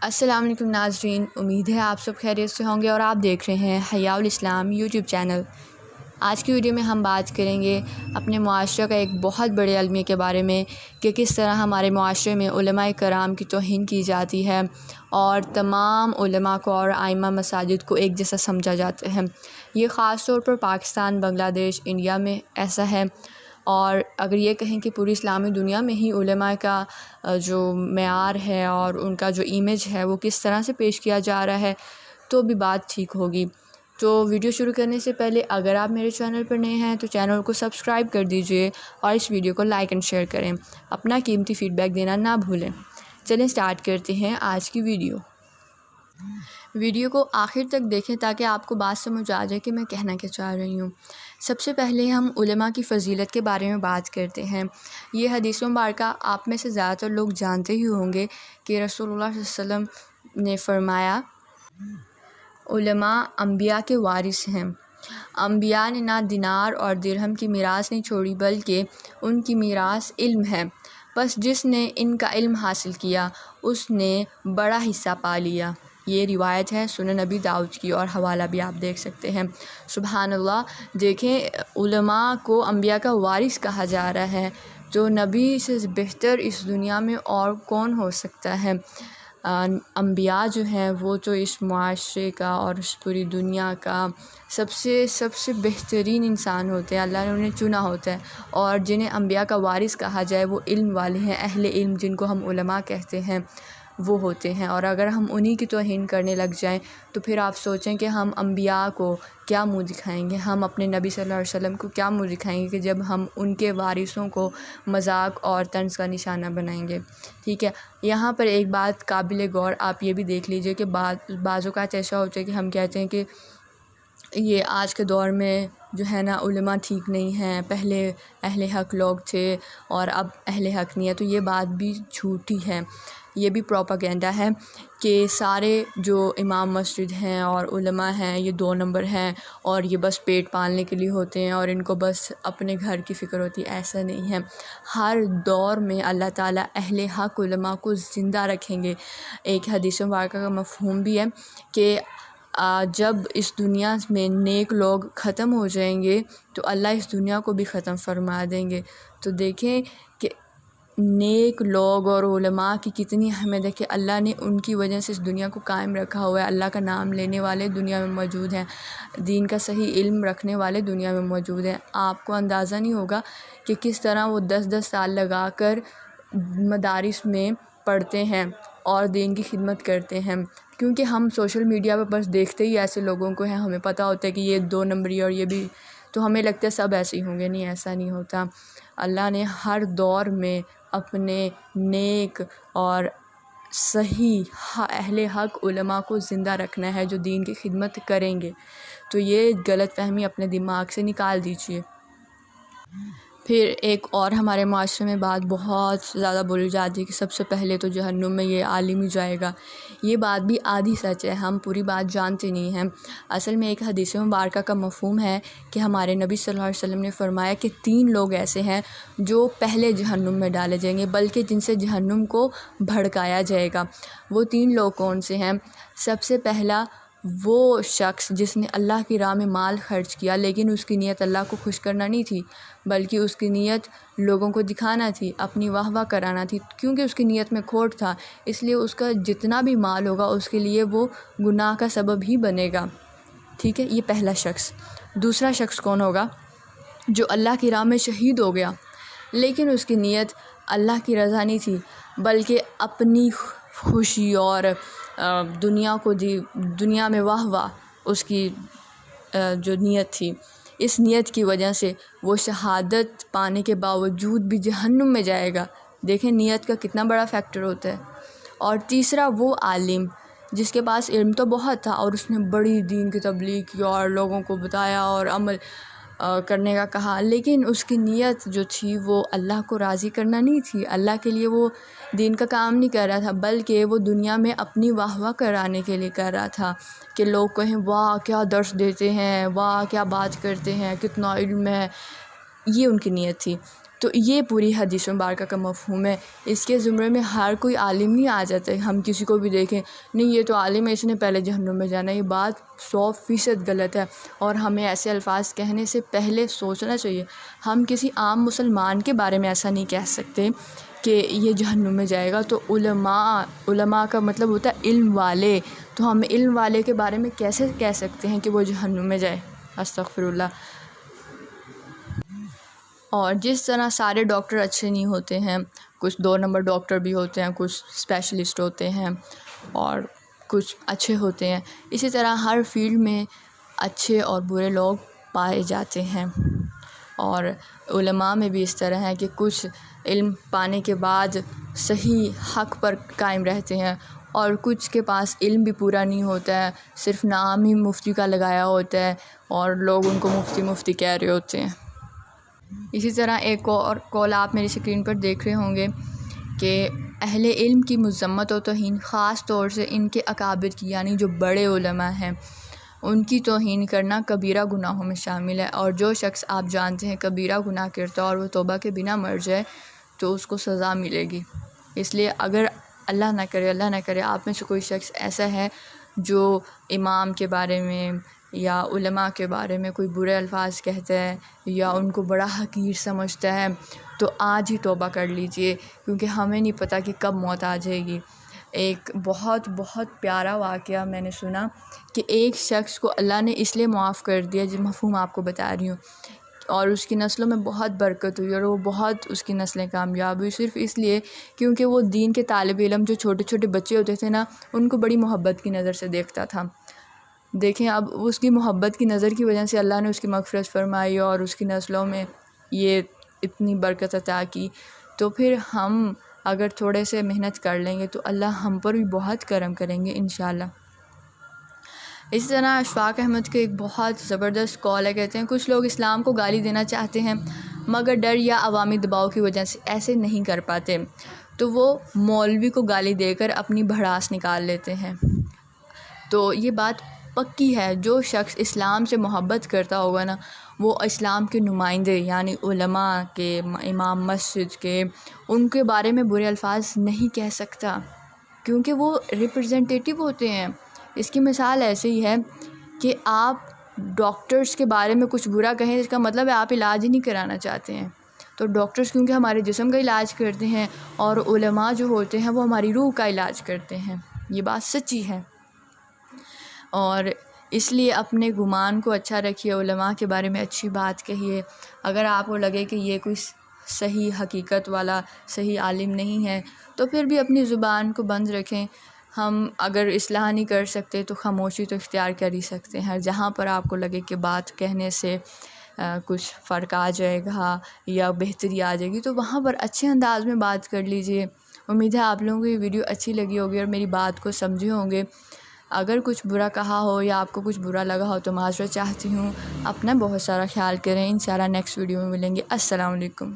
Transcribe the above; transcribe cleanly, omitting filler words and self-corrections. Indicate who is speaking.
Speaker 1: السلام علیکم ناظرین، امید ہے آپ سب خیریت سے ہوں گے اور آپ دیکھ رہے ہیں حیاء الاسلام یوٹیوب چینل۔ آج کی ویڈیو میں ہم بات کریں گے اپنے معاشرے کا ایک بہت بڑے المیہ کے بارے میں کہ کس طرح ہمارے معاشرے میں علماء کرام کی توہین کی جاتی ہے اور تمام علماء کو اور ائمہ مساجد کو ایک جیسا سمجھا جاتا ہے۔ یہ خاص طور پر پاکستان، بنگلہ دیش، انڈیا میں ایسا ہے، اور اگر یہ کہیں کہ پوری اسلامی دنیا میں ہی علماء کا جو معیار ہے اور ان کا جو امیج ہے وہ کس طرح سے پیش کیا جا رہا ہے تو بھی بات ٹھیک ہوگی۔ تو ویڈیو شروع کرنے سے پہلے اگر آپ میرے چینل پر نئے ہیں تو چینل کو سبسکرائب کر دیجئے اور اس ویڈیو کو لائک اینڈ شیئر کریں، اپنا قیمتی فیڈ بیک دینا نہ بھولیں۔ چلیں سٹارٹ کرتے ہیں آج کی ویڈیو کو آخر تک دیکھیں تاکہ آپ کو بات سمجھ آ جائے کہ میں کہنا کیا چاہ رہی ہوں۔ سب سے پہلے ہم علماء کی فضیلت کے بارے میں بات کرتے ہیں۔ یہ حدیث مبارکہ آپ میں سے زیادہ تر لوگ جانتے ہی ہوں گے کہ رسول اللہ صلی اللہ علیہ وسلم نے فرمایا، علماء انبیاء کے وارث ہیں۔ انبیاء نے نہ دینار اور درہم کی میراث نہیں چھوڑی بلکہ ان کی میراث علم ہے، بس جس نے ان کا علم حاصل کیا اس نے بڑا حصہ پا لیا۔ یہ روایت ہے سنن نبی داؤد کی اور حوالہ بھی آپ دیکھ سکتے ہیں۔ سبحان اللہ، دیکھیں علماء کو انبیاء کا وارث کہا جا رہا ہے، تو نبی سے بہتر اس دنیا میں اور کون ہو سکتا ہے۔ انبیاء جو ہیں وہ تو اس معاشرے کا اور اس پوری دنیا کا سب سے بہترین انسان ہوتے ہیں، اللہ نے انہیں چنا ہوتا ہے، اور جنہیں انبیاء کا وارث کہا جائے وہ علم والے ہیں، اہل علم جن کو ہم علماء کہتے ہیں وہ ہوتے ہیں۔ اور اگر ہم انہی کی توہین کرنے لگ جائیں تو پھر آپ سوچیں کہ ہم انبیاء کو کیا منہ دکھائیں گے، ہم اپنے نبی صلی اللہ علیہ وسلم کو کیا منہ دکھائیں گے کہ جب ہم ان کے وارثوں کو مذاق اور طنز کا نشانہ بنائیں گے۔ ٹھیک ہے، یہاں پر ایک بات قابل غور آپ یہ بھی دیکھ لیجئے کہ بعض اوقات ایسا ہوتا ہے کہ ہم کہتے ہیں کہ یہ آج کے دور میں جو ہے نا علماء ٹھیک نہیں ہیں، پہلے اہل حق لوگ تھے اور اب اہل حق نہیں ہے، تو یہ بات بھی جھوٹی ہے، یہ بھی پروپیگنڈا ہے کہ سارے جو امام مسجد ہیں اور علماء ہیں یہ 2 نمبر ہیں اور یہ بس پیٹ پالنے کے لیے ہوتے ہیں اور ان کو بس اپنے گھر کی فکر ہوتی ہے۔ ایسا نہیں ہے، ہر دور میں اللہ تعالیٰ اہل حق علماء کو زندہ رکھیں گے۔ ایک حدیث مبارکہ کا مفہوم بھی ہے کہ جب اس دنیا میں نیک لوگ ختم ہو جائیں گے تو اللہ اس دنیا کو بھی ختم فرما دیں گے۔ تو دیکھیں کہ نیک لوگ اور علماء کی کتنی اہمیت ہے کہ اللہ نے ان کی وجہ سے اس دنیا کو قائم رکھا ہوا ہے۔ اللہ کا نام لینے والے دنیا میں موجود ہیں، دین کا صحیح علم رکھنے والے دنیا میں موجود ہیں۔ آپ کو اندازہ نہیں ہوگا کہ کس طرح وہ 10 سال لگا کر مدارس میں پڑھتے ہیں اور دین کی خدمت کرتے ہیں، کیونکہ ہم سوشل میڈیا پہ بس دیکھتے ہی ایسے لوگوں کو ہیں، ہمیں پتہ ہوتا ہے کہ یہ 2 نمبری اور یہ بھی، تو ہمیں لگتا ہے سب ایسے ہی ہوں گے۔ نہیں، ایسا نہیں ہوتا۔ اللہ نے ہر دور میں اپنے نیک اور صحیح اہل حق علماء کو زندہ رکھنا ہے جو دین کی خدمت کریں گے، تو یہ غلط فہمی اپنے دماغ سے نکال دیجیے۔ پھر ایک اور ہمارے معاشرے میں بات بہت زیادہ بولی جاتی ہے کہ سب سے پہلے تو جہنم میں یہ عالم ہی جائے گا۔ یہ بات بھی آدھی سچ ہے، ہم پوری بات جانتے نہیں ہیں۔ اصل میں ایک حدیث مبارکہ کا مفہوم ہے کہ ہمارے نبی صلی اللہ علیہ وسلم نے فرمایا کہ 3 لوگ ایسے ہیں جو پہلے جہنم میں ڈالے جائیں گے، بلکہ جن سے جہنم کو بھڑکایا جائے گا۔ وہ 3 لوگ کون سے ہیں؟ سب سے پہلا وہ شخص جس نے اللہ کی راہ میں مال خرچ کیا لیکن اس کی نیت اللہ کو خوش کرنا نہیں تھی، بلکہ اس کی نیت لوگوں کو دکھانا تھی، اپنی واہ واہ کرانا تھی، کیونکہ اس کی نیت میں کھوٹ تھا، اس لیے اس کا جتنا بھی مال ہوگا اس کے لیے وہ گناہ کا سبب ہی بنے گا۔ ٹھیک ہے، یہ پہلا شخص۔ دوسرا شخص کون ہوگا؟ جو اللہ کی راہ میں شہید ہو گیا لیکن اس کی نیت اللہ کی رضا نہیں تھی، بلکہ اپنی خوشی اور دنیا کو دنیا میں واہ واہ اس کی جو نیت تھی، اس نیت کی وجہ سے وہ شہادت پانے کے باوجود بھی جہنم میں جائے گا۔ دیکھیں نیت کا کتنا بڑا فیکٹر ہوتا ہے۔ اور تیسرا وہ عالم جس کے پاس علم تو بہت تھا اور اس نے بڑی دین کی تبلیغ کی اور لوگوں کو بتایا اور عمل کرنے کا کہا، لیکن اس کی نیت جو تھی وہ اللہ کو راضی کرنا نہیں تھی، اللہ کے لیے وہ دین کا کام نہیں کر رہا تھا، بلکہ وہ دنیا میں اپنی واہ واہ کرانے کے لیے کر رہا تھا کہ لوگ کہیں واہ کیا درس دیتے ہیں، واہ کیا بات کرتے ہیں، کتنا علم ہے، یہ ان کی نیت تھی۔ تو یہ پوری حدیث مبارکہ کا مفہوم ہے۔ اس کے زمرے میں ہر کوئی عالم نہیں آ جاتا ہے۔ ہم کسی کو بھی دیکھیں، نہیں یہ تو عالم ہے، اس نے پہلے جہنم میں جانا ہے، یہ بات 100% غلط ہے، اور ہمیں ایسے الفاظ کہنے سے پہلے سوچنا چاہیے۔ ہم کسی عام مسلمان کے بارے میں ایسا نہیں کہہ سکتے کہ یہ جہنم میں جائے گا۔ تو علماء کا مطلب ہوتا ہے علم والے، تو ہم علم والے کے بارے میں کیسے کہہ سکتے ہیں کہ وہ جہنم میں جائے؟ استغفر اللہ۔ اور جس طرح سارے ڈاکٹر اچھے نہیں ہوتے ہیں، کچھ 2 نمبر ڈاکٹر بھی ہوتے ہیں، کچھ اسپیشلسٹ ہوتے ہیں اور کچھ اچھے ہوتے ہیں، اسی طرح ہر فیلڈ میں اچھے اور برے لوگ پائے جاتے ہیں۔ اور علماء میں بھی اس طرح ہے کہ کچھ علم پانے کے بعد صحیح حق پر قائم رہتے ہیں، اور کچھ کے پاس علم بھی پورا نہیں ہوتا ہے، صرف نام ہی مفتی کا لگایا ہوتا ہے اور لوگ ان کو مفتی کہہ رہے ہوتے ہیں۔ اسی طرح ایک اور قول آپ میری اسکرین پر دیکھ رہے ہوں گے کہ اہل علم کی مذمت و توہین، خاص طور سے ان کے اکابر کی، یعنی جو بڑے علماء ہیں، ان کی توہین کرنا کبیرہ گناہوں میں شامل ہے، اور جو شخص آپ جانتے ہیں کبیرہ گناہ کرتا ہے اور وہ توبہ کے بنا مر جائے تو اس کو سزا ملے گی۔ اس لیے اگر اللہ نہ کرے آپ میں سے کوئی شخص ایسا ہے جو امام کے بارے میں یا علماء کے بارے میں کوئی برے الفاظ کہتا ہے یا ان کو بڑا حقیر سمجھتا ہے، تو آج ہی توبہ کر لیجئے، کیونکہ ہمیں نہیں پتہ کہ کب موت آ جائے گی۔ ایک بہت پیارا واقعہ میں نے سنا کہ ایک شخص کو اللہ نے اس لیے معاف کر دیا، جو مفہوم آپ کو بتا رہی ہوں، اور اس کی نسلوں میں بہت برکت ہوئی اور وہ بہت اس کی نسلیں کامیاب ہوئی، صرف اس لیے کیونکہ وہ دین کے طالب علم جو چھوٹے چھوٹے بچے ہوتے تھے نا، ان کو بڑی محبت کی نظر سے دیکھتا تھا۔ دیکھیں اب اس کی محبت کی نظر کی وجہ سے اللہ نے اس کی مغفرت فرمائی اور اس کی نسلوں میں یہ اتنی برکت عطا کی۔ تو پھر ہم اگر تھوڑے سے محنت کر لیں گے تو اللہ ہم پر بھی بہت کرم کریں گے انشاءاللہ۔ اسی طرح اشفاق احمد کے ایک بہت زبردست قول ہے، کہتے ہیں کچھ لوگ اسلام کو گالی دینا چاہتے ہیں مگر ڈر یا عوامی دباؤ کی وجہ سے ایسے نہیں کر پاتے، تو وہ مولوی کو گالی دے کر اپنی بھڑاس نکال لیتے ہیں۔ تو یہ بات پکی ہے، جو شخص اسلام سے محبت کرتا ہوگا نا، وہ اسلام کے نمائندے یعنی علماء کے، امام مسجد کے، ان کے بارے میں برے الفاظ نہیں کہہ سکتا، کیونکہ وہ ریپرزنٹیٹیو ہوتے ہیں۔ اس کی مثال ایسے ہی ہے کہ آپ ڈاکٹرز کے بارے میں کچھ برا کہیں، اس کا مطلب ہے آپ علاج ہی نہیں کرانا چاہتے ہیں۔ تو ڈاکٹرز کیونکہ ہمارے جسم کا علاج کرتے ہیں، اور علماء جو ہوتے ہیں وہ ہماری روح کا علاج کرتے ہیں، یہ بات سچی ہے۔ اور اس لیے اپنے گمان کو اچھا رکھیے، علماء کے بارے میں اچھی بات کہیے۔ اگر آپ کو لگے کہ یہ کوئی صحیح حقیقت والا صحیح عالم نہیں ہے تو پھر بھی اپنی زبان کو بند رکھیں۔ ہم اگر اصلاح نہیں کر سکتے تو خاموشی تو اختیار کر ہی سکتے ہیں۔ جہاں پر آپ کو لگے کہ بات کہنے سے کچھ فرق آ جائے گا یا بہتری آ جائے گی تو وہاں پر اچھے انداز میں بات کر لیجئے۔ امید ہے آپ لوگوں کو یہ ویڈیو اچھی لگی ہوگی اور میری بات کو سمجھے ہوں گے۔ اگر کچھ برا کہا ہو یا آپ کو کچھ برا لگا ہو تو معذرت چاہتی ہوں۔ اپنا بہت سارا خیال کریں، انشاءاللہ نیکسٹ ویڈیو میں ملیں گے۔ السلام علیکم۔